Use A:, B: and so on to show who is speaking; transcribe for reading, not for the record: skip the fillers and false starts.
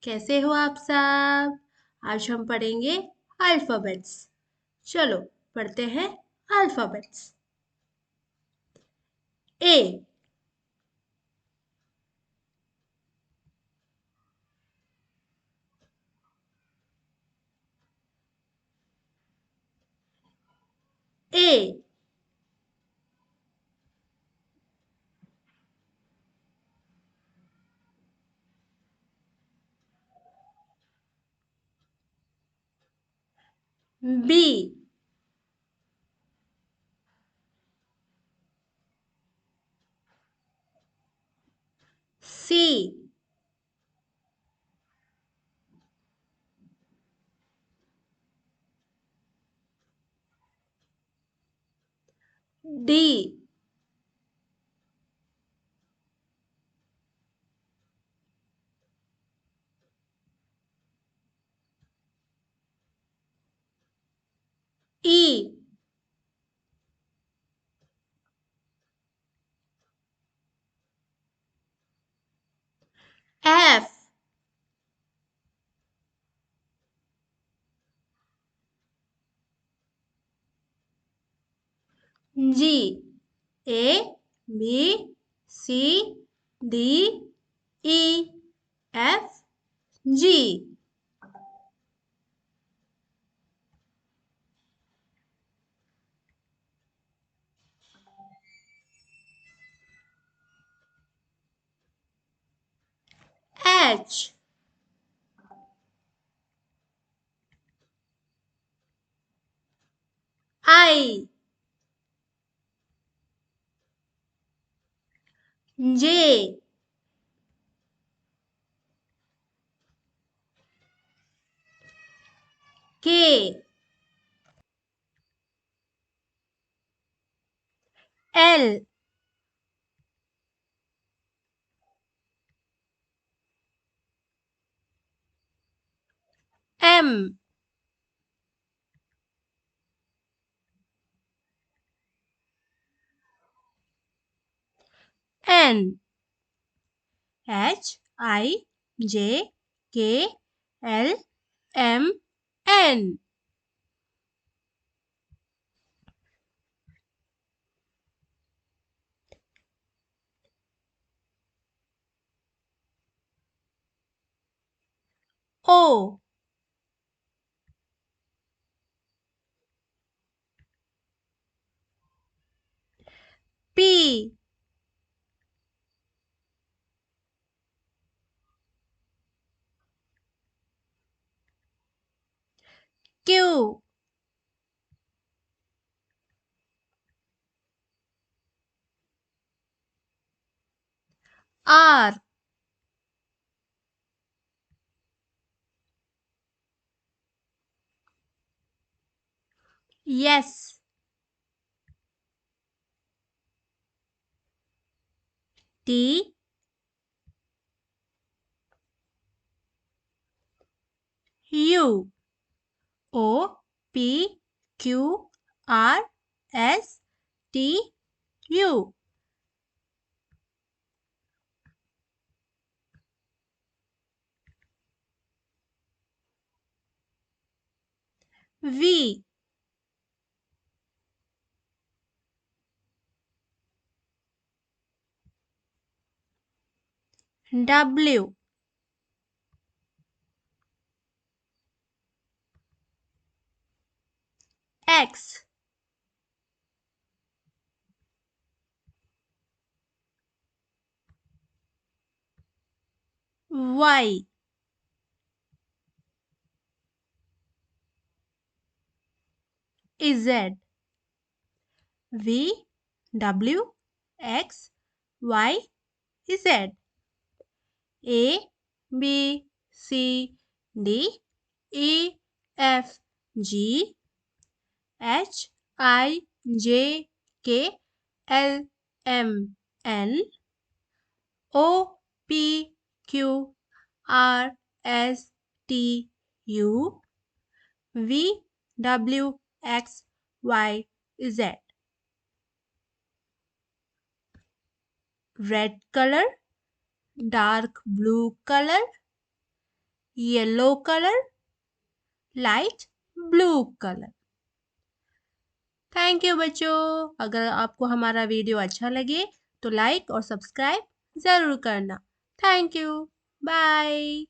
A: कैसे हो आप सब? आज हम पढ़ेंगे अल्फाबेट्स। चलो पढ़ते हैं alphabets. A. A. B. C. D. E. F. G. A B C D E F G. H. I. J. K. L. M. N. H I J K L M N. O. P. Q. R. S. T. U. O P Q R S T U. V. W. X. Y. Z. V W X Y Z. A B C D E F G H I J K L M N O P Q R S T U V W X Y Z. Red color, dark blue color, yellow colour, light blue colour. Thank you बच्चों। अगर आपको हमारा video अच्छा लगे तो like और subscribe ज़रूर करना। Thank you. बाय।